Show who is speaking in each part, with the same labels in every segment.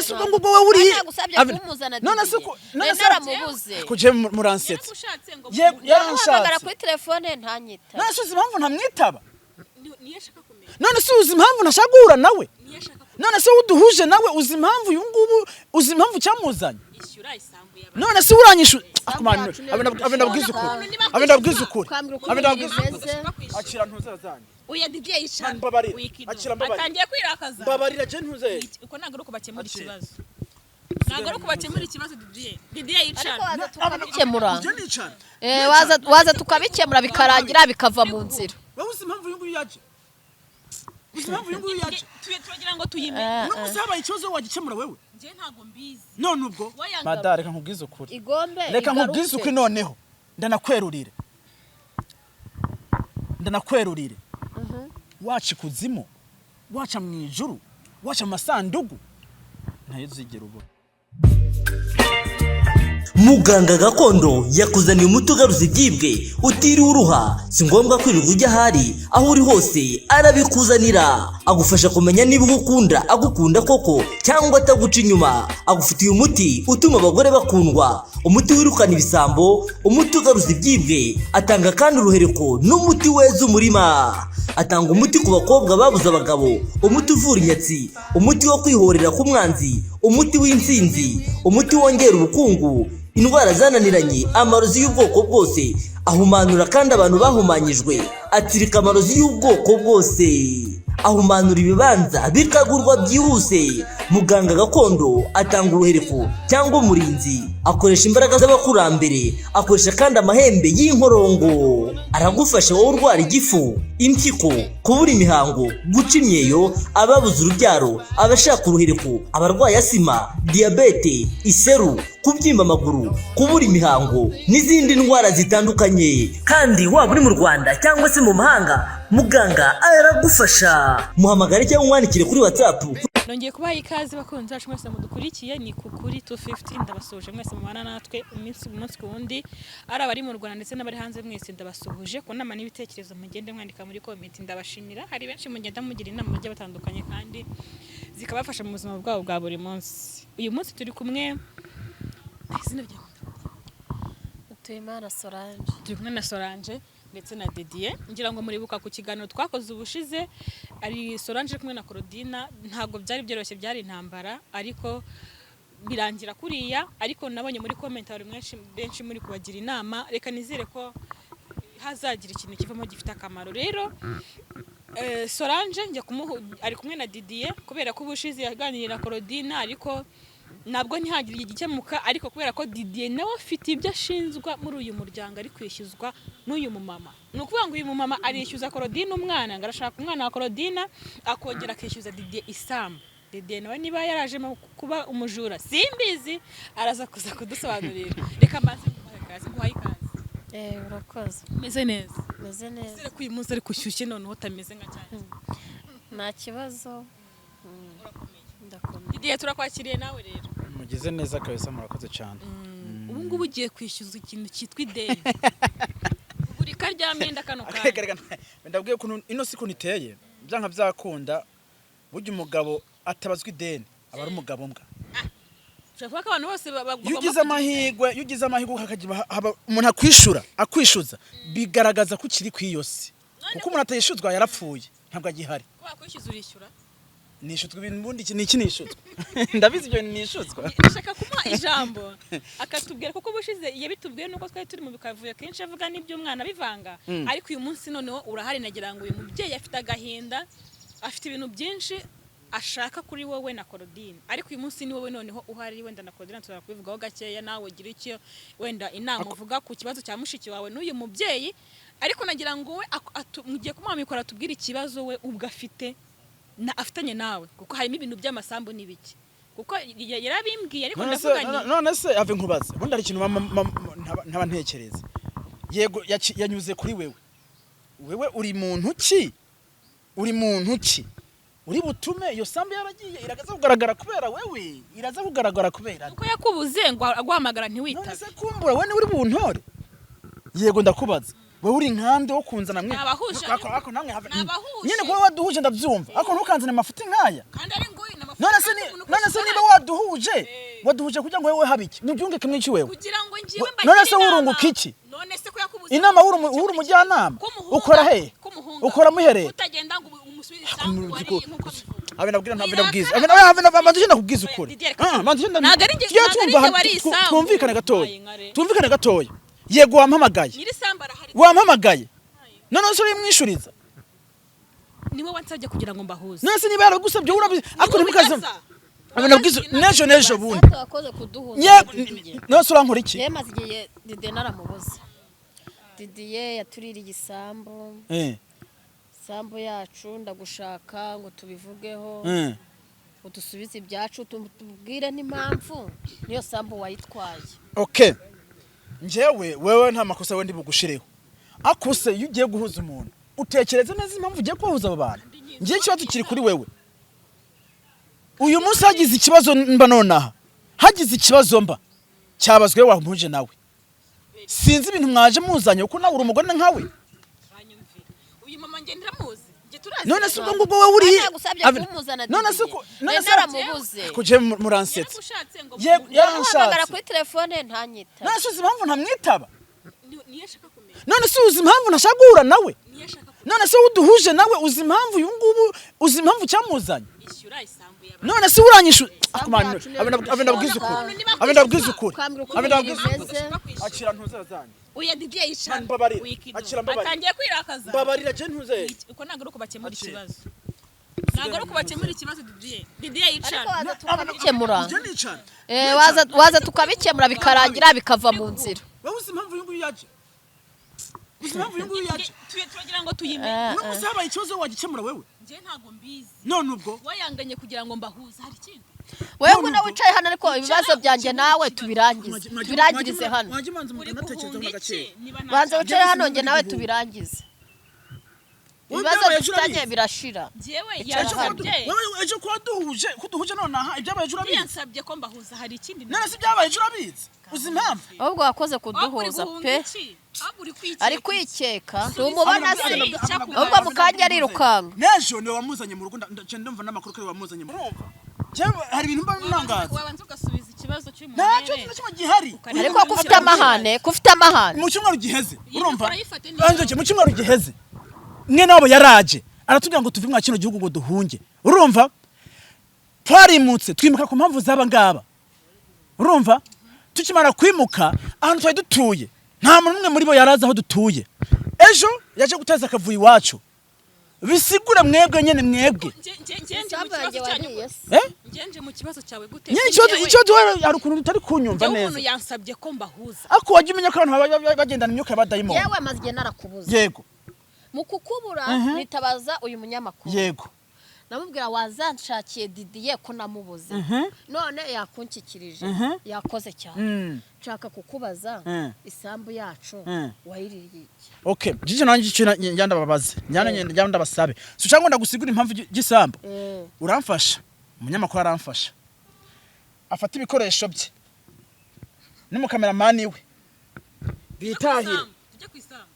Speaker 1: se ubwo wowe uri
Speaker 2: none se naramubuze
Speaker 1: kuje muransetsa
Speaker 2: yaramushaka kuri telefone ntanyita
Speaker 1: none se uzi impamvu ntamwitaba none se uzi impamvu ntashaka guhura nawe none se uduhuje nawe uzi impamvu uyu ngubu uzi impamvu cyamuzanye none se uranyishu abenda bwiza ukuri akira ntuzazanye
Speaker 3: uya Didier yishana
Speaker 1: atangiye
Speaker 3: kwirakaza
Speaker 1: babarira je ntuze
Speaker 3: uko nagaro kubakemura ikibazo nagaro kubakemura ikibazo Didier yishana
Speaker 2: tukabikemura waza tukabikemura bikarangira bikava mu nzira
Speaker 1: wowe uzi impamvu uyu nguyu yaje uzi impamvu uyu nguyu yaje
Speaker 3: tugira ngo tuyimenye
Speaker 1: no musaba ikibazo wagikemura wewe
Speaker 3: je ntago mbizi
Speaker 1: none ubwo madare reka nkubwize ukuri
Speaker 2: igombe
Speaker 1: reka nkubwize ukuri noneho ndanakwerurire waca ikuzimu waca mu ijuru waca amasandugu ntayo zigera ubona
Speaker 4: Muganga gakondo yakuzaniye umuti ugaruza ibyibwe utiriwe uruha si ngombwa kwirirwa ujya ahari aho uri hose arabikuzanira agufasha kumenya niba ukunda agukunda koko cyangwa ataguca inyuma agufitiye umuti utuma abagore bakundwa umuti wirukana ibisambo umuti ugaruza ibyibwe atanga kandi uruhereko n'umuti weza umurima atanga umuti ku bakobwa babuze abagabo umuti uvura inyatsi umuti wo kwihorera ku mwanzi umuti w'insinzi umuti wongera ubukungu indwara zananiranye amarozi y'ubwoko bwose ahumanura kandi abantu bahumanyijwe atsirika amarozi y'ubwoko bwose ahumanura ibibanza bikagurwa byihuse muganga gakondo atanga uruhereko cyangwa umurinzi akoresha imbaraga z'abakurambere akoresha kandi amahembe y'inkorongo aragufasha wowe urwara igifu impyiko kubura imihango guca imyeyo ababuze urubyaro abashaka uruhereko abarwaye asima diabete iseru kubyimba amaguru kubura imihango n'izindi ndwara zitandukanye kandi waba uri mu Rwanda cyangwa se mu mahanga muganga aragufasha muhamagare cyangwa umwandikire kuri WhatsApp
Speaker 3: nongeye kubaha ikaze bakunze bacu mwese mudukurikiye ni kukuri 250 ndabasoje mwese mubana natwe umunsi ku wundi ari abari mu Rwanda ndetse n'abari hanze mwese ndabasohoje ku nama n'ibitekerezo mugende mwandika muri comment ndabashimira hari benshi mugenda mugira inama bagiye batandukanye kandi zikabafasha mu buzima bwabo bwa buri munsi uyu munsi turi kumwe izina ryawe
Speaker 2: Tuyimana Solange
Speaker 3: turi kumwe na Solange ndetse na Didier ngira ngo muribuka ku kiganiro twakoze ubushize ari Solange kumwe na Claudine ntago byari byoroshye byari intambara ariko birangira kuriya ariko nabonye muri comment hari benshi muri kubagira inama reka nizere ko hazagira ikintu kivamo gifite akamaro rero Solange njya ari kumwe na Didier kubera ko ubushize yaganirira Claudine ariko nabwo ntihagire igikemuka ariko kubera ko Didier nawe afite ibyo ashinzwa muri uyu muryango ari kwishyuzwa n'uyu mumama nukuvuga ngo uyu mumama arishyuza Claudine umwana ngarashaka umwana wa Claudine akongera akishyuza Didier isambu Didier nawe niba yaraje kuba umujura simbizi araza kuza kudusobanurira reka maze guhaye ikaze
Speaker 2: urakoze
Speaker 3: meze neza
Speaker 2: neza
Speaker 3: ko uyu munsi ari kushyushye none utameze nka cyane
Speaker 2: nta kibazo
Speaker 3: ndakomeye Didier turakwakiriye nawe rero
Speaker 1: mugize neza kabisa murakoze cyane
Speaker 3: ubu ngubu ugiye kwishyuza ikintu cyitwa ideni buri karyamenda kano
Speaker 1: ndabwiye ko ino siku niteye byanka byakunda burya umugabo atabazwa ideni aba ari umugabo mbwa
Speaker 3: ushaka ko abantu bose
Speaker 1: yugize amahigwe umuntu akwishyuza bigaragaza ko ukiri kwiyose kuko umuntu atayishyuzwa yarapfuye ntabwo agihari
Speaker 3: wakwishyuza urishyura
Speaker 1: nishutwa ibintu bundi iki nishutwa ndabizi ibyo nishutwa
Speaker 3: ashaka kumuha ijambo akatubwira kuko bushize yabitubwiye nuko twari turi mu bikavuye kenshi avuga n'ibyo umwana bivanga ariko uyu munsi noneho urahari nagira ngo uyu mubyeyi afite agahinda afite ibintu byinshi ashaka kuri wowe na Claudine ariko uyu munsi ni wowe noneho uhari wenda na Claudine turakubivugaho gakeya nawe gira icyo wenda inama uvuga ku kibazo cya mushiki wawe n'uyu mubyeyi ariko nagira ngo we mugiye kumwamikora tubwire ikibazo we ubwo afite afitanye nawe kuko harimo ibintu by'amasambu n'ibiki kuko yarabimbwiye ariko ndavuganye
Speaker 1: none se ave nkubaza bundi ari ikintu ntaba ntekereza yego yanyuze kuri wewe uri muntu ki uri butume iyo sambu yaragiye iragaza kugaragara kubera wewe iraza kugaragara kubera
Speaker 3: uko yakubuze ngo agwahamagara ntiwitabe
Speaker 1: none se kumbura we ni uri buntore yego ndakubaza wowe uri nkande wo kunzana mwe
Speaker 3: ako namwe
Speaker 1: nyine kuba waduhuje ndabyumva ako ntukanzana amafuti nkaya
Speaker 3: kandi ari ngo
Speaker 1: none se niba waduhuje kugira ngo wewe habiki nubyunge kimwe iki wewe
Speaker 3: kugira ngo ngiwe mba
Speaker 1: none se urunguka iki
Speaker 3: none se ko yakubuze
Speaker 1: inama uri umujyanama ukora he ukora muhereye
Speaker 3: utagenda ngo umusubire isambu wari nkuko
Speaker 1: abinabwira kubwiza ukuri twumvikane gatoya yego wampamagaye none se uri mwishuriza
Speaker 3: niwe wansabye kugira ngo mbahuze
Speaker 1: none se niba yaragusabye urabizi akora mukaza abinabwiza nejo bundi
Speaker 2: wakoze kuduhuza
Speaker 1: none se urankora iki
Speaker 2: yemaze igihe Didier naramubuze Didier yaturira igisambu sambu yacu ndagushaka ngo tubivugeho udusubize ibyacu tubwire n'impamvu niyo sambu wayitwaye
Speaker 1: okay wewe nta makosa wendi bugushireho akuse iyo ugiye guhuza umuntu utekereza neza impamvu ugiye kuhuza abo bantu ngiye kibazo kiri kuri wewe uyu munsi hagize ikibazo mba nonaha hagize ikibazo mba cyabazwe wampuje nawe sinzi ibintu mwaje muzanye uko nawe uri umugore nkawe
Speaker 3: uyu mama ngendera muzi
Speaker 1: none se ubwo wowe uri
Speaker 2: none se naramubuze
Speaker 1: kuje muransetsa
Speaker 2: yaranshatse kuri telefone ntanyita
Speaker 1: none se uzi impamvu ntamwitaba none se uzi impamvu nashagura nawe none se uduhuje nawe uzi impamvu uyu ngubu uzi impamvu cyamuzanye none se uranyishu abinabwiza ukuri akira ntuzazanye
Speaker 3: uya Didier yicara atangiye kwirakaza
Speaker 1: babarira je ntuze
Speaker 3: uko nagaro kubakemura ikibazo nagaro kubakemura ikibazo Didier yicara
Speaker 2: tukabikemura waza tukabikemura bikarangira bikava mu nzira
Speaker 1: wowe uzi impamvu yungu yaje
Speaker 3: tugira ngo tuyimenye
Speaker 1: no musaba ikibazo wagikemura wewe
Speaker 3: je ntago mbizi
Speaker 1: none ubwo
Speaker 3: wayanganye kugira ngo mbahuza hari ikindi
Speaker 2: wewe nguna wicaye hano ariko ibibazo byanjye nawe tubirangirize hano banza wicaye hano nge nawe tubirangize ibibazo dufitanye birashira
Speaker 3: jewe yarasabye
Speaker 1: ejo kuduhuje nonaha ibyabaye ejo urabizi
Speaker 3: yansabye ko mbahuza hari ikindi
Speaker 1: none se ibyabaye ejo urabizi uzi impamvu
Speaker 2: ahubwo wakoze kuduhuza pe ari kwikeka tumubona se ahubwo mukanya arirukanga
Speaker 1: nejo niwe wamuzanye mu rugo ndumva n'amakuru ko wamuzanye mu rugo hari ibintu mba nangaza
Speaker 3: wabanza ugasubiza ikibazo cy'umuntu
Speaker 1: ntacyo kimwe gihari
Speaker 2: ariko kufite amahane
Speaker 1: mu cyumweru giheze urumva mu cyumweru giheze mwe nabo yaraje aratubwira ngo tuve mwa kino gihugu ngo duhunge urumva twarimutse twimuka ku mpamvu zaba ngaba urumva tukimara kwimuka ahantu twari dutuye nta muntu umwe muri bo yaraza aho dutuye ejo yaje guteza akavuyo iwacu bisigura mwebwe nyene mwebwe
Speaker 3: ngenje mu kibazo cyawe gute
Speaker 1: icyo duhera hari ukuntu tutari kunyumva neza
Speaker 3: umuntu yansabye ko mbahuza
Speaker 1: ako wajya umenya ko abantu bagendana imyuka y'abadayimoni
Speaker 2: yewe amaze narakubuza
Speaker 1: yego
Speaker 2: mu kukubura nitabaza uyu munyamakuru
Speaker 1: yego
Speaker 2: namubwira wazanshakiye Didier ko namubuze none yakunkikirije yakoze cyane nshaka kukubaza isambu yacu wayiririye
Speaker 1: okay jije nanjye cyo nyandababaze njyana ndabasabe so cyangwa ndagusigura impamvu gisambu uramfasha umunyamakuru aramfasha afata ibikoresho bye n'umu cameraman we bitahire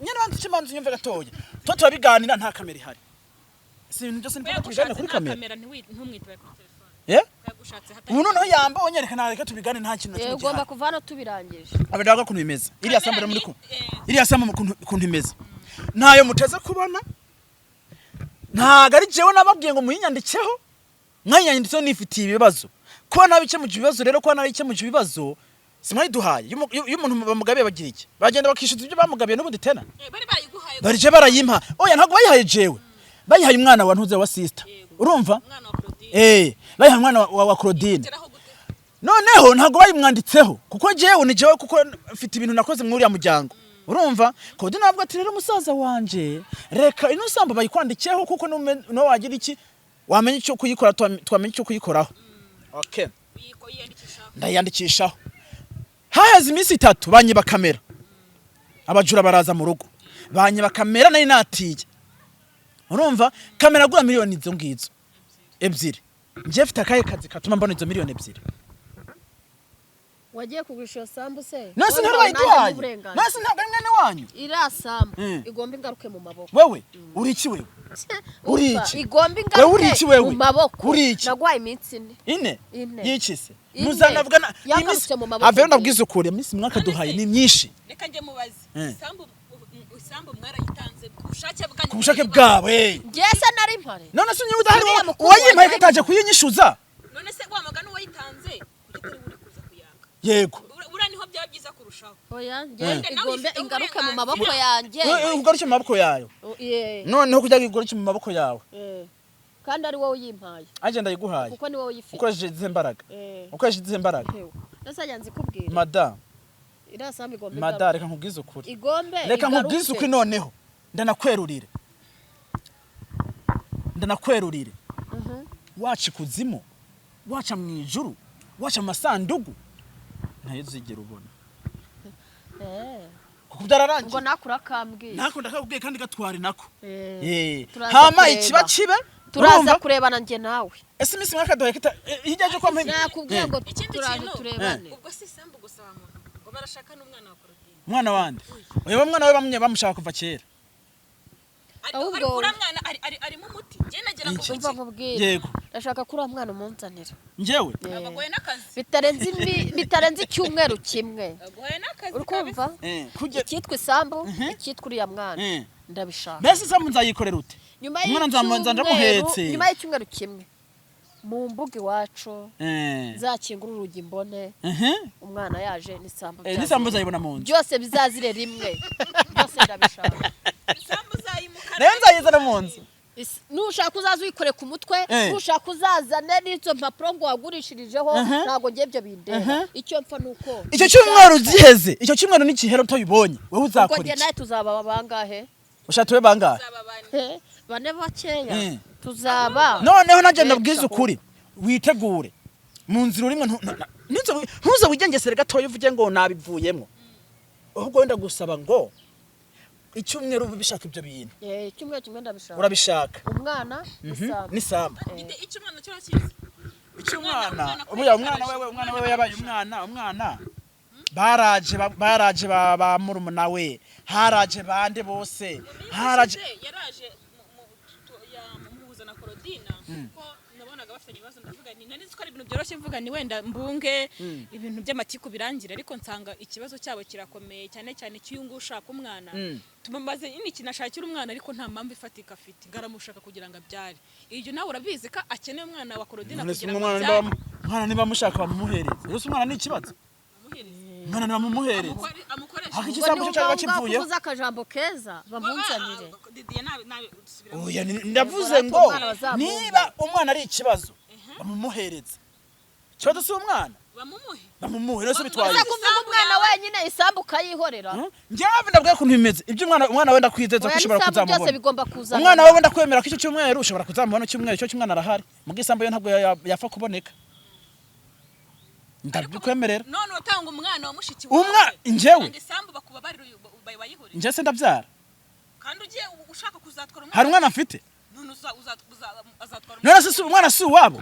Speaker 1: nyine bantu kimanzu nyumve gatoya to turabiganira nta kamera ihari sintu byose nipaka tubigane kuri kamera
Speaker 3: ntumwitwe kuri telefone yagushatse hatari
Speaker 1: umuntu no yamba onyereka reka tubigane nta kintu
Speaker 2: kimwe ugomba kuvana tubirangije
Speaker 1: abendaga kuntu bimeze iriya sambere muri iriya sambu kuntu imeze ntayo muteze kubona ntaga ari jewe nababwiye ngo muyinyandikeho mwanyanditseho nifitiye ibibazo ko nabice mu bibazo rero ko nabice mu bibazo simari duhaye y'umuntu bamugabe bagira iki bagenda bakishuza ibyo bamugabiye n'ubundi tena bari je barayimpa oya ntago bayihaye jewe bayihaye umwana wa ntuze wa sister urumva bayihaye umwana wa Claudine noneho ntago bayimwanditseho kuko jewe ni jewe kuko mfite ibintu nakoze muri ya muryango urumva Claudine avuga ati rero musaza wanje reka ino samba bayikwandikeho kuko no wagira iki wamenye icyo kuyikora twamenye icyo kuyikoraho okay ndayandikishaho hahaze iminsi 3 banyiba kamera abajura baraza mu rugo banyiba kamera nari natiye urumva kamera gura miliyoni izo ngizo ebyiri nje mfite akaye kazi katuma mbona izo miliyoni ebyiri
Speaker 2: wagiye kugurisha sambu se
Speaker 1: nasi ntabwo mwene wanyu
Speaker 2: ira sambu igomba ingaruke mu maboko
Speaker 1: wewe uri iki wewe uri iki
Speaker 2: igomba
Speaker 1: wewe uri iki
Speaker 2: ingaruke
Speaker 1: wewe
Speaker 2: mu maboko
Speaker 1: uri iki
Speaker 2: nagwaye iminsi
Speaker 1: ine
Speaker 2: ine
Speaker 1: yikise
Speaker 2: Ine.
Speaker 1: muzanavugana
Speaker 2: Yagarutse mu maboko
Speaker 1: avyo ndabwiza ukuri iminsi mwaka duhaye ni myinshi
Speaker 3: reka njye mubaze
Speaker 1: Eh.
Speaker 3: isambu mwarayitanze ku bushake
Speaker 1: ku bushake bwawe
Speaker 2: ngese nari mpare
Speaker 1: none se unyuda hari
Speaker 2: Uriya mukuru
Speaker 1: uwayimpaye
Speaker 2: wanjye
Speaker 1: kataje kuyinyishuza
Speaker 3: none se wamagana uwayitanze kugitari uri kuza kuyanga
Speaker 1: yego
Speaker 3: ura niho byaba byiza kurushaho
Speaker 2: oya
Speaker 1: Eh.
Speaker 2: igombe ingaruke mu maboko yanjye
Speaker 1: ugaruke mu maboko yayo noneho kujya ugaruke mu maboko yawe
Speaker 2: kandi ari wowe uyimpaye
Speaker 1: anje ndayiguhaye
Speaker 2: kuko ni wowe uyifite
Speaker 1: ukoresheje izihe mbaraga ukoresheje izihe mbaraga
Speaker 2: ndasa yanze kubwira
Speaker 1: madam
Speaker 2: irasamba igombe
Speaker 1: madam reka nkubwize ukuri
Speaker 2: igombe
Speaker 1: reka nkubwize ukuri noneho ndanakwerurire waca kuzimu waca mu ijuru waca mu masandugu ntayo uzigera ubona kuko byararangiye
Speaker 2: ngo nakura kambwiye
Speaker 1: nakunda kakubwiye kandi gatware nako
Speaker 2: Turaza
Speaker 1: hama
Speaker 2: kureba.
Speaker 1: ikiba kibe
Speaker 2: turaza
Speaker 1: urumva?
Speaker 2: kurebana njye nawe
Speaker 1: ese iminsi mwaka duhaye hijaje kwa mpembe
Speaker 2: nakubwiye ngo
Speaker 3: ikindi
Speaker 2: turaje
Speaker 3: kintu
Speaker 2: turebane
Speaker 3: ubwo si isambu gusa wa muntu ngo barashaka n'umwana wa Korodina
Speaker 1: umwana wande uyu mwana we bamwe bamushaka kuva kera
Speaker 2: Ahubwo-
Speaker 3: ariko uriya mwana arimo umuti njye nagira ngo
Speaker 2: umva nkubwire
Speaker 1: yego
Speaker 2: ndashaka kuri uwo mwana umunzanira
Speaker 1: njyewe
Speaker 3: agoye n'akazi
Speaker 2: bitarenze icyumweru kimwe
Speaker 3: agoye n'akazi
Speaker 2: uri kumva
Speaker 1: kujya
Speaker 2: icyitwa isambu icyitwa uriya mwana ndabishaka
Speaker 1: mbese isamu nzayikorera ute
Speaker 2: nyuma
Speaker 1: umwana nzamwanza ndamuhetse.
Speaker 2: nyuma y'icyumweru kimwe mu mbuga iwacu nzakingura urugi mbone umwana yaje n'isambu
Speaker 1: n'isambu zayibona mu nzu
Speaker 2: byose bizazire rimwe byose ndabishaka
Speaker 3: isambu uzayimukana
Speaker 1: nayo nzayizana mu nzu
Speaker 2: nushaka uzaza uyikore ku mutwe nushaka uzazane n'izo mpapuro ngo wagurishirijeho ntabwo ngiye ibyo bindeba icyo mpfa nuko
Speaker 1: icyo cyumweru giheze icyo cyumweru n'ikihero utabibonye wowe uzakora
Speaker 2: ngo njye
Speaker 1: iki
Speaker 2: nawe tuzaba bangahe
Speaker 1: ushaka tube bangahe
Speaker 2: bane bakeya tuzaba
Speaker 1: noneho nanjye ndabwiza ukuri witegure mu nzira urimo ntuze wigengesere gatoya uvuge ngo nabivuyemo ahubwo wenda gusaba ngo icyumweru ubishaka ibyo bintu
Speaker 2: icyumweru kimwe ndabishaka
Speaker 1: urabishaka
Speaker 2: umwana
Speaker 1: n'isambu
Speaker 3: icyumwana cyo kizi
Speaker 1: icyumwana umwana wewe yabaye umwana baraje ba murumuna we haraje bande bose haraje
Speaker 3: yaraje muhuza na Korodina ko nabonaga bafite ibibazo ndavuga ni nari ko ari ibintu byoroshye mvuga ni wenda mbunge ibintu by'amatiku birangira ariko nsanga ikibazo cyabo kirakomeye cyane cyane cy'uyungu ushaka umwana tumamaze iki nashakira umwana ariko nta mpamvu ifatika afite garamushaka kugira ngo abyare iyo nawe urabizi ko akeneye umwana wa Korodina kugira ngo abyare
Speaker 1: umwana niba mushaka bamumuhereze yose umwana ni ikibazo umwana niba mumuhereze
Speaker 3: amukoresha
Speaker 1: igisambu cyo cyaba kivuye
Speaker 2: kuvuza akajambo keza bamunzanire
Speaker 1: oya ndavuze ngo niba umwana ari ikibazo bamumuhereze ikibazo si umwana bamumuhe rero bitwaye
Speaker 2: uza kuvuga umwana wenyine isambu ukayihorera
Speaker 1: njyewe ndabwiye ukuntu bimeze ibyo umwana wenda kwizeza ko ushobora
Speaker 2: byose
Speaker 1: kuzamubona
Speaker 2: bigomba kuzana
Speaker 1: umwana wawe wenda kwemera ko icyo cyumweru ushobora kuzamubona cyumweru cyo cyumwana arahari mu bw'isambu yo ntabwo yapfa kuboneka ndabikwemerera
Speaker 3: none utanga umwana wa mushiki
Speaker 1: wawe njyewe
Speaker 3: isambu bakuba bari bayihorera
Speaker 1: njye se ndabyara
Speaker 3: kandi ugiye ushaka kuzatwara
Speaker 1: hari umwana afite
Speaker 3: none uzatwara
Speaker 1: none se umwana si uwabo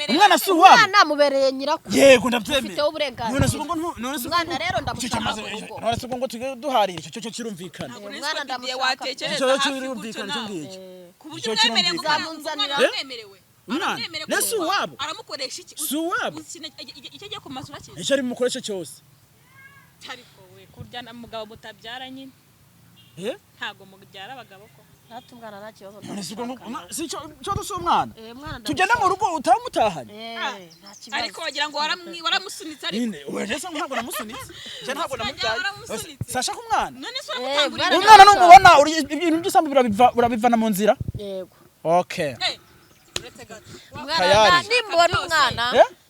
Speaker 1: umwana si uwabo
Speaker 2: umwana mubereye nyirakuru
Speaker 1: yego ndabyemera
Speaker 2: ufiteho uburenganzira
Speaker 1: none se ubwo
Speaker 2: umwana rero ndamushaka mu rugo
Speaker 1: none se ubwo ngo tujye duharira icyo cyo kirumvikana
Speaker 2: umwana ndamushaka
Speaker 1: icyo kirumvikana icyo ngicyo
Speaker 3: ku buryo umwemereye ngo
Speaker 2: uzamuzanira
Speaker 3: umwemerewe
Speaker 1: umwana ne si uwabo
Speaker 3: aramukoresha iki
Speaker 1: si uwabo
Speaker 3: icyo agiye kumasura cye
Speaker 1: icyo ari mukoresha cyose
Speaker 3: ariko we kurya na mugabo mutabyara nyine ntago mubyara abagabo ko
Speaker 2: natungana nta kibazo
Speaker 1: si cyo si umwana tugenda mu rugo utamutahanye
Speaker 3: ariko wagira ngo waramusunitse ariko
Speaker 1: wewe se ntabwo namusunitse je ntabwo namubyaye sasha ku mwana
Speaker 3: none se uramutangurira
Speaker 1: umwana numubona ibintu by'isambu urabivana mu nzira
Speaker 2: yego
Speaker 1: okay
Speaker 2: umwana nimbona umwana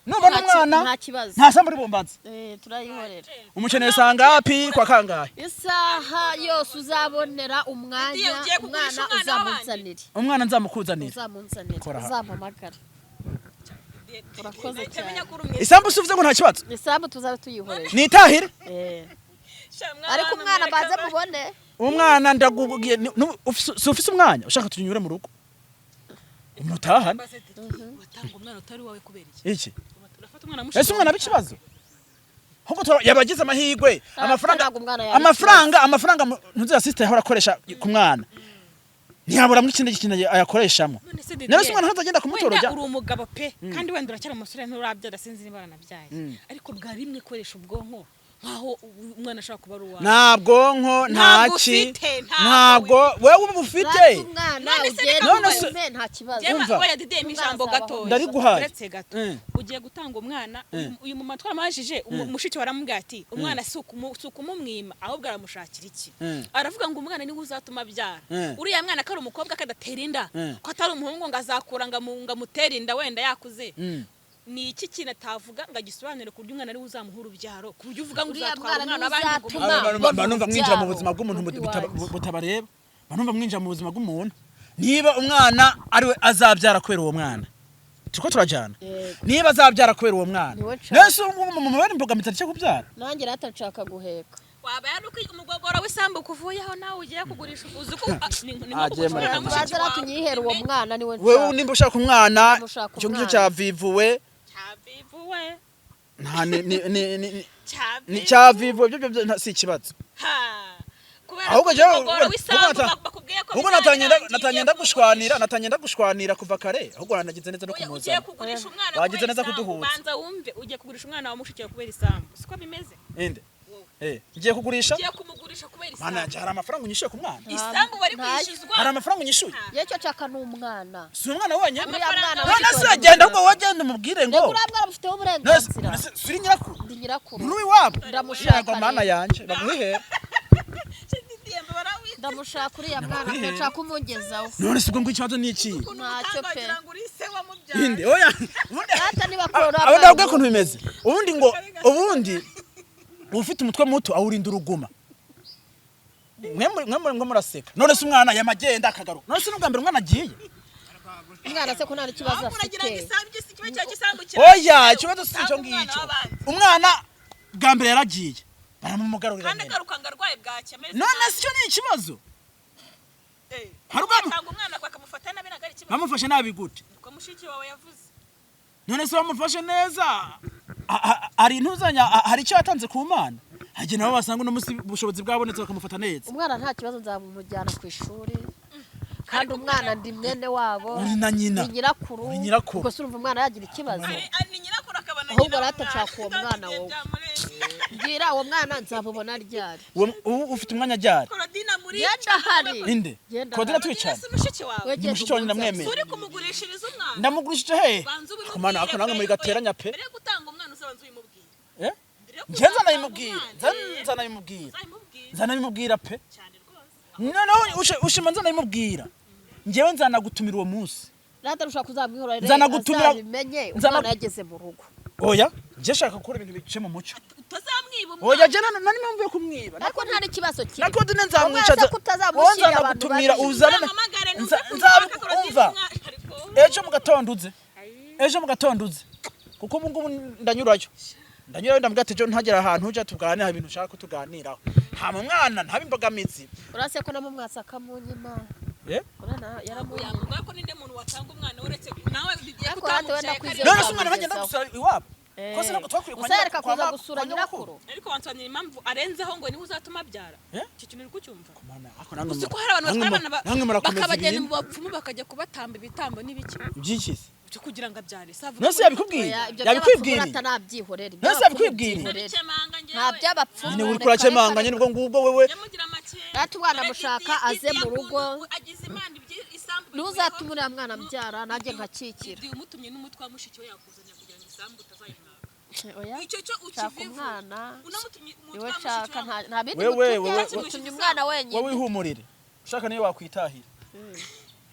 Speaker 1: nubona umwana
Speaker 2: nta kibazo
Speaker 1: nta sambu uri bumbaza
Speaker 2: turayihorera
Speaker 1: umukeneye sangapi kwa kangahe
Speaker 2: isaha yose uzabonera umwanya umwana uzamunzanire
Speaker 1: umwana nzamukuzanira
Speaker 2: uzamunzanire uzampamagara urakoze cyane
Speaker 1: isambu usuvuze ngo nta kibazo
Speaker 2: isambu tuzabe tuyihorera
Speaker 1: nitahire
Speaker 2: ariko umwana baze mubone
Speaker 1: umwana ndagubwiye si ufise umwanya ushaka tunyure mu rugo umutahane
Speaker 3: watanga umwana utari wawe kubera
Speaker 1: iki ese umwana bikibazo ahubwo yabagize amahirwe amafaranga ntuzi assistant ahora akoresha ku mwana ntiyabura mu ikindi kintu ayakoreshamo
Speaker 3: None se Didier,
Speaker 1: none se umwana ntazagenda kumutora
Speaker 3: wenda
Speaker 1: ujya
Speaker 3: uri umugabo pe kandi wenda uracyari umusore nturabyara sinzi niba baranabyaye ariko bwa rimwe koresha ubwonko nkaho umwana ashaka kuba ari uwawe
Speaker 1: nta bwonko nta
Speaker 3: Ntabwo
Speaker 1: ki
Speaker 3: ufite,
Speaker 1: ntabwo wewe uba ufite
Speaker 2: umwana
Speaker 3: None se
Speaker 2: ugenda
Speaker 1: none se-
Speaker 2: umwe nta kibazo
Speaker 1: Umva.
Speaker 3: oya Didier mu ijambo gatoya
Speaker 1: Ndariguhaye.
Speaker 3: uretse gato ugiye gutanga umwana uyu mama twaramajije umushiki waramubwira ati umwana si ukumumwima ahubwo aramushakira iki aravuga ngo umwana niwe uzatuma abyara uriya mwana ko ari umukobwa kadatera inda ko atari umuhungu ngo azakura ngo amutere inda wenda yakuze ni iki kintu atavuga ngo agisobanure ku buryo umwana ari uzamuha urubyaro ku buryo uvuga ngo
Speaker 2: Uriya
Speaker 3: uzatwara
Speaker 2: mwana
Speaker 3: umwana abandi ngo
Speaker 2: ntuzatuma.
Speaker 1: banumva mwinjira mu
Speaker 2: Urubyaro.
Speaker 1: buzima bw'umuntu
Speaker 2: Iwanjye.
Speaker 1: butabareba banumva mwinjira mu buzima bw'umuntu niba umwana ariwe azabyara kubera uwo mwana turiko turajyana
Speaker 2: Yego.
Speaker 1: niba azabyara kubera uwo mwana
Speaker 2: Niwe nshaka.
Speaker 1: nese umuntu bari imbogamizi cyo kubyara
Speaker 2: nanjye rata nshaka guheka
Speaker 3: waba yaruko umugogoro w'isambu kuvuyeho nawe ugiye kugurisha uzi ko ni
Speaker 1: Agiye
Speaker 3: nko
Speaker 1: muri-
Speaker 3: mushiki
Speaker 2: baza ratunyihera uwo mwana niwe
Speaker 1: wewe
Speaker 2: nshaka
Speaker 1: nimba ushaka umwana
Speaker 2: Ndamushaka
Speaker 1: icyo ngicyo
Speaker 2: umwana.
Speaker 1: cyavivuwe
Speaker 3: cyabivuwe
Speaker 1: nta ni
Speaker 3: cyabivuwe
Speaker 1: cyavivuwe byo si ikibazo ahubwo jewe ubwo natanye ndagushwanira kuva kare ahubwo nagize neza no
Speaker 3: ugiye
Speaker 1: kumuzana
Speaker 3: kugurisha umwana
Speaker 1: Wagize
Speaker 3: kubera
Speaker 1: neza
Speaker 3: isambu,
Speaker 1: kuduhuza.
Speaker 3: banza wumve ugiye kugurisha umwana wa mushiki wawe kubera isambu siko bimeze
Speaker 1: inde ngiye kugurisha
Speaker 3: ugiye kumugurisha kubera
Speaker 1: mana
Speaker 3: isambu
Speaker 1: yanjye hari amafaranga unyishuye ku mwana
Speaker 3: isambu bari
Speaker 2: Nta-
Speaker 3: kwishyuzwa
Speaker 1: hari amafaranga unyishuye
Speaker 2: yecyo nshaka n'umwana
Speaker 1: si umwana wonyine
Speaker 2: uriya mwana
Speaker 1: none se genda ahubwo wagenda umubwire ngo
Speaker 2: reka uriya mwana mufiteho uburenganzira
Speaker 1: suri nyirakuru
Speaker 2: ndi nyirakuru
Speaker 1: nturi iwabo
Speaker 2: Ndamushaka
Speaker 1: yego mana
Speaker 2: rero.
Speaker 1: yanjye baguhera
Speaker 2: ndamushaka uriya mwana mwe nshaka umugezaho
Speaker 1: none se ubwo ngo ikibazo ni iki
Speaker 2: ntacyo pe
Speaker 1: inde oya
Speaker 2: rata niba kurora
Speaker 1: abo ndabwo ukuntu bimeze ubundi ufite umutwe muto awurinda uruguma mwe muraseka none se umwana yamagenda akagaruka none se n'ubwa mbere umwana agiye
Speaker 2: umwana se ko nta kibazo afite
Speaker 1: oya ikibazo si icyo ngicyo umwana bwa mbere yaragiye baramumugarurira
Speaker 3: kandi agaruka ngo arwaye bwacye
Speaker 1: none se icyo ni ikibazo hari ubwo
Speaker 3: usanga umwana bakamufata nabi ntabwo ari ikibazo
Speaker 1: bamufashe nabi gute
Speaker 3: uko mushiki wawe yavuze
Speaker 1: none se bamufashe neza hari intuzanya hari icyo yatanze ku mana hagiye nabo basanga uno munsi ubushobozi bwabonetse bakamufata neza
Speaker 2: umwana nta kibazo nzamumujyana ku ishuri kandi umwana ndi mwene wabo
Speaker 1: uri na nyina
Speaker 2: ni nyirakuru
Speaker 1: Uri nyirakuru.
Speaker 2: ubwo se urumva umwana yagira ikibazo
Speaker 3: ni nyirakuru akabana
Speaker 2: ahubwo rata nshaka uwo mwana wowe mbwira uwo mwana nzamubona ryari
Speaker 1: ufite umwanya ajyara
Speaker 3: Korodina muri
Speaker 2: genda hari
Speaker 1: inde
Speaker 2: Genda
Speaker 1: kodera
Speaker 2: hano.
Speaker 1: twicana
Speaker 3: si mushiki wawe
Speaker 1: ni mushiki wanjye ndamwemera
Speaker 3: uri kumugurishiriza umwana
Speaker 1: ndamugurishije he
Speaker 3: banza ubimubwire
Speaker 1: kumana ako namwe muri gateranya pe
Speaker 3: mbere yo gutanga umwana uzabanza ubimubwire
Speaker 1: eh
Speaker 3: Mbere yo
Speaker 1: ngenza
Speaker 3: gutanga
Speaker 1: nayimubwira
Speaker 3: umwana,
Speaker 1: nzanayimubwira
Speaker 3: uzayimubwire
Speaker 1: nzanayimubwira pe
Speaker 3: cyane rwose
Speaker 1: noneho ushima nzanayimubwira njyewe nzanagutumira uwo munsi
Speaker 2: rata rushaka kuzamwihorera
Speaker 1: Nzanagutumira-
Speaker 2: azabimenye
Speaker 1: nzana-
Speaker 2: umwana yageze mu rugo
Speaker 1: oya njye shaka gukora ibintu bice mu muco
Speaker 3: utazamwiba
Speaker 1: oya jye nani mpamvu yo kumwiba
Speaker 2: ariko nta n'ikibazo kiri
Speaker 1: nako dine nzamwicaza
Speaker 2: Umwana se kutazamushyira
Speaker 1: wowe
Speaker 2: abantu
Speaker 1: nzanagutumira
Speaker 2: babizi.
Speaker 1: uzane
Speaker 3: uzamuhamagare
Speaker 1: umva ejo mu gatondo uze ejo mu gatondo uze kuko ubu ngubu ndanyurayo ndamubwira ati ejo ntagera ahantu ujya tuganira ibintu ushaka ko tuganiraho nta mu mwana ntaba imbogamizi
Speaker 2: urase ko namumwasaka mu nyima
Speaker 1: Eh?
Speaker 2: urana yaramunyima
Speaker 3: yavuga ko ninde muntu watanga umwana uretse nawe bigiye
Speaker 2: Ariko rata wenda
Speaker 3: kutamubyaye
Speaker 2: kwizera
Speaker 1: none se
Speaker 2: Nzamugeza
Speaker 1: umwana ntagenda
Speaker 2: aho.
Speaker 1: gusura iwabo ko se ntabwo twakwiye
Speaker 2: gusa yareka kuza gusura nyirakuru
Speaker 3: ariko wansobanurira impamvu arenzeho ngo niwe uzatuma abyara
Speaker 1: Eh?
Speaker 3: icyo kintu uri kucyumva
Speaker 1: Mana, ako namwe
Speaker 3: uzi ko hari abantu batwara abana
Speaker 1: namwe murakomeza
Speaker 3: bakabagenda
Speaker 1: ibintu
Speaker 3: mu bapfumu bakajya kubatamba ibitambo n'ibiki
Speaker 1: by'ikisi
Speaker 3: byo kugira ngo abyare
Speaker 1: none se yabikubwiye
Speaker 2: Oya, ibyo
Speaker 1: yabikwibwiriye
Speaker 2: by'abapfumu nabyihorera
Speaker 1: None se yabikubwiriye?
Speaker 2: nta by'abapfumu
Speaker 1: nyine uri kurakemanga nyine ubwo ngubwo wewe
Speaker 2: rata umwana mushaka aze mu rugo
Speaker 3: agize imana isambu
Speaker 2: ntuzatume uriya mwana mbyara nanjye nkakikira
Speaker 3: igihe umutumye n'umutwe wa mushiki we yakuzanya kugira ngo isambu utazayimwaka
Speaker 2: oya
Speaker 3: icyo cyo
Speaker 2: shaka
Speaker 3: ukivivu
Speaker 2: umwana
Speaker 3: unamutumye umutwe
Speaker 2: niwe
Speaker 3: wa mushiki
Speaker 2: nshaka
Speaker 3: we
Speaker 2: nta bindi
Speaker 1: Wewe,
Speaker 2: mutumye
Speaker 1: wewe,
Speaker 2: mutumye umwana wenyine
Speaker 1: wowe ihumurire ushaka niyo wakwitahira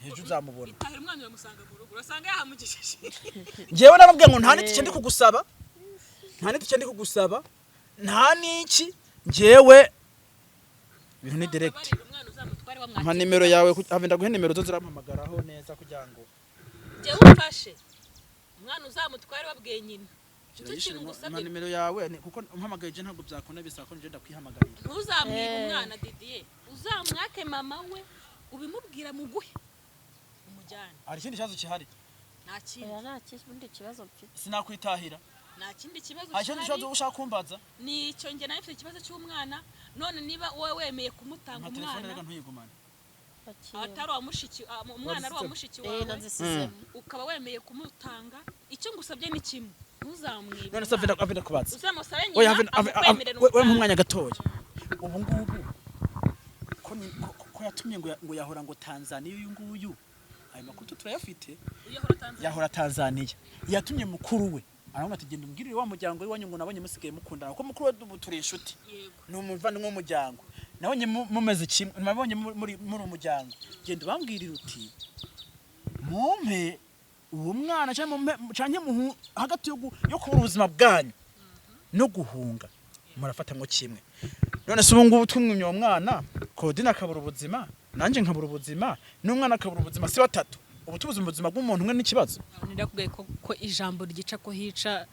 Speaker 1: ejo uzamubona
Speaker 3: itahira umwana uramusanga mu rugo urasanga yahamugejeje
Speaker 1: njyewe narabwiye ngo nta n'itike ndi kugusaba nta n'iki njyewe ibintu ni direct
Speaker 3: Babarira umwana uzamutware
Speaker 1: mpa
Speaker 3: wamwakira
Speaker 1: nimero yawe have ndaguhe nimero zo zirampamagaraho neza kugira ngo
Speaker 3: jyewe umfashe umwana uzamutware wabwiye nyina icyo kintu
Speaker 1: mpa
Speaker 3: ngusabye
Speaker 1: nimero yawe kuko umpamagaye je ntabwo byakunda bisaba ko ngenda kwihamagarira
Speaker 3: ntuzamwibe umwana Didier uzamwake mama we ubimubwira muguhe umujyane
Speaker 1: hari ikindi kibazo kihari
Speaker 3: nta kindi
Speaker 2: oya nta kindi kibazo mfite
Speaker 1: sinakwitahira
Speaker 3: nta kindi kibazo
Speaker 1: hari ikindi kibazo
Speaker 3: gihari
Speaker 1: ushaka kumbaza
Speaker 3: nicyo njye nawe mfite ikibazo cy'umwana none niba wowe wemeye kumutanga
Speaker 1: nka telefone
Speaker 3: umwana
Speaker 1: reka ntuyigumane
Speaker 3: atari wa mushiki umwana ari wa mushiki wawe
Speaker 2: nazisize
Speaker 3: ukaba wemeye kumutanga icyo ngusabye ni kimwe ntuzamwibe
Speaker 1: none se avenda kubatsa
Speaker 3: uzamusabe
Speaker 1: oya
Speaker 3: nyina akwemerera
Speaker 1: we mu mwanya gatoya ubu ngubu ko yatumye ngo yahora ngo Tanzania uyu nguyu ayo makuru turayafite yahora Tanzania yatumye mukuru we aravuga ati genda umbwirire wa muryango wanyu ngo nabonye musigaye mukundana ko mukuru we turi inshuti ni umuvandimwe w'umuryango nabonye mumeze kimwe nabonye muri umuryango genda bambwirira uti mumpe uwo mwana cyangwa hagati yo kubura ubuzima bwanyu no guhunga murafatamwo kimwe none se ubu ngubu tumwimye uwo mwana Claudine akabura ubuzima nanjye nkabura ubuzima n'umwana akabura ubuzima si batatu ubu tubuze ubuzima bw'umuntu umwe n'ikibazo
Speaker 3: ndakubwiye ko ijambo ryica ko hica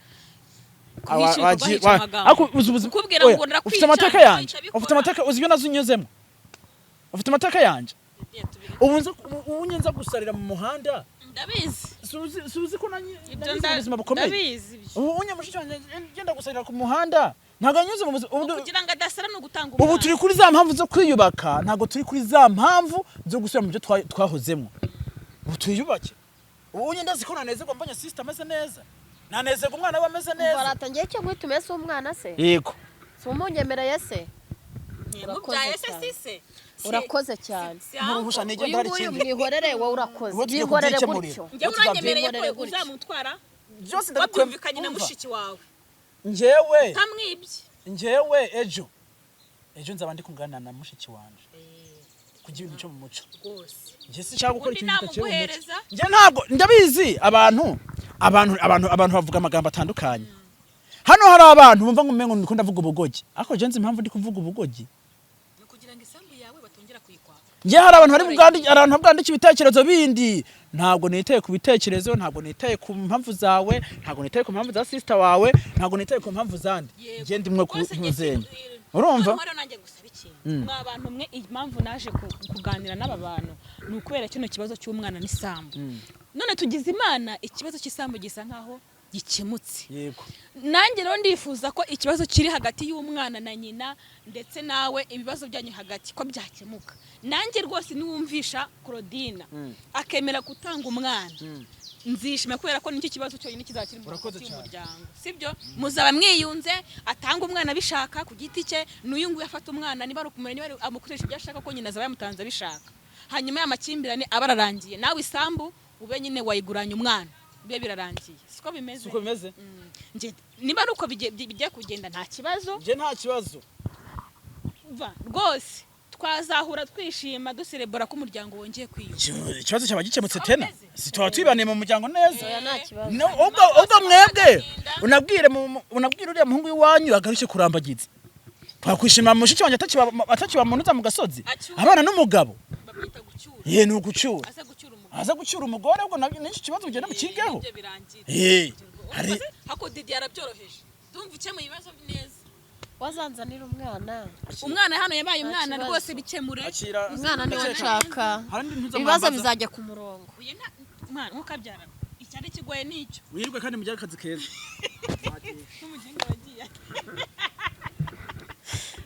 Speaker 1: ufite amateka yanjye ufite amateka uzi ibyo nazunyuzemo ufite amateka yanjye ubu nyenza gusarira mu muhanda
Speaker 3: ndabizi
Speaker 1: suzi ko nanyize ubuzima bukomeye
Speaker 3: ndabizi
Speaker 1: ubu unye mushiki wanjye ngenda gusarira ku muhanda ntago anyuze mu buzima
Speaker 3: kugira ngo adasara no gutanga
Speaker 1: ubu turi kuri za mpamvu zo kwiyubaka ntago turi kuri za mpamvu zo gusubira mu byo twahozemo ubu tuyubake ubu unye ndazi ko nanezerwa mbonye sister ameze neza nanezerwa umwana we ameze neza
Speaker 2: baratangiye cyo guhita umese umwana se
Speaker 1: yego
Speaker 2: si umunyemereye se urakoze cyane
Speaker 1: muruhusha nige
Speaker 2: uyu
Speaker 1: ndari
Speaker 2: nguyu
Speaker 1: kindi
Speaker 2: mwihorere wowe urakoze
Speaker 1: Ubu tugiye
Speaker 2: mwihorere
Speaker 1: kubyikemurira.
Speaker 2: gutyo
Speaker 3: njye uranyemereye ko uzamutwara
Speaker 1: byose
Speaker 3: wabyumvikanye na mushiki wawe
Speaker 1: njyewe ejo nzaba ndi kungana na mushiki wanje kugira ibintu cyo mu muco
Speaker 3: rwose
Speaker 1: njye sinshaka gukora ikintu kitacyo mu muco
Speaker 3: muco
Speaker 1: njye ntabwo ndabizi abantu bavuga amagambo atandukanye hano hari abantu bumva ngo umengo ndikunda vuga ubugogi ariko je nzi impamvu ndi kuvuga ubugogi
Speaker 3: kugira ngo isambu yawe batongera kuyikwaka
Speaker 1: njye hari abantu bwandika ibitekerezo bindi ntabwo nitaye ku bitekerezo ntabwo nitaye ku mpamvu zawe ntabwo nitaye ku mpamvu za sister wawe ntabwo nitaye ku mpamvu zandi njye ndimwe kuzenya urumva
Speaker 3: hano nanjye gusaba ikintu mwa bantu mwe impamvu naje kuganira n'aba bantu ni ukubera kino kibazo cy'umwana n'isambu none tugize imana ikibazo cy'isambu gisa nkaho gikemutse
Speaker 1: yego
Speaker 3: nanjye rero ndifuza ko ikibazo kiri hagati y'umwana na nyina ndetse nawe ibibazo byanyu hagati ko byakemuka nanjye rwose niwumvisha Claudine akemera gutanga umwana nzishima kubera ko nicyo kibazo cyonyine kizakira mu muryango sibyo muzaba mwiyunze atanga umwana bishaka ku giti cye n'uyu nguyu afata umwana niba ari ukumenya niba amukoresha ibyo ashaka ko nyina azaba yamutanze bishaka hanyuma y'amakimbirane abararangiye nawe isambu ube nyine wayiguranye umwana bibe birarangiye siko bimeze nje niba ari uko bigiye kugenda nta kibazo
Speaker 1: nje nta kibazo
Speaker 3: rwose twazahura twishima duserebora ko umuryango wongeye kwiyunga
Speaker 1: ikibazo cyaba gikemutse tena sitwa twibaniye mu muryango neza
Speaker 2: ubwo
Speaker 1: mwebwe unabwire uriya muhungu w'iwanyu agarushye kurambagiza twakwishima mushiki wanjye atakibamunuza mu gasozi abana n'umugabo ye ni ugucyura aza gucyura umugore ubwo n'iki kibazo ugenda mukigeho
Speaker 3: hari hako Didi yarabyoroheje ndumva ukemuye ibibazo neza
Speaker 2: wazanzanira
Speaker 3: umwana hano yabaye umwana rwose bikemure
Speaker 2: umwana niwe nshaka ibibazo bizajya ku murongo
Speaker 3: umwana nkukabyara icyari kigoye nicyo
Speaker 1: wirirwe kandi mujya akazi keza
Speaker 3: n'umugingo wagiye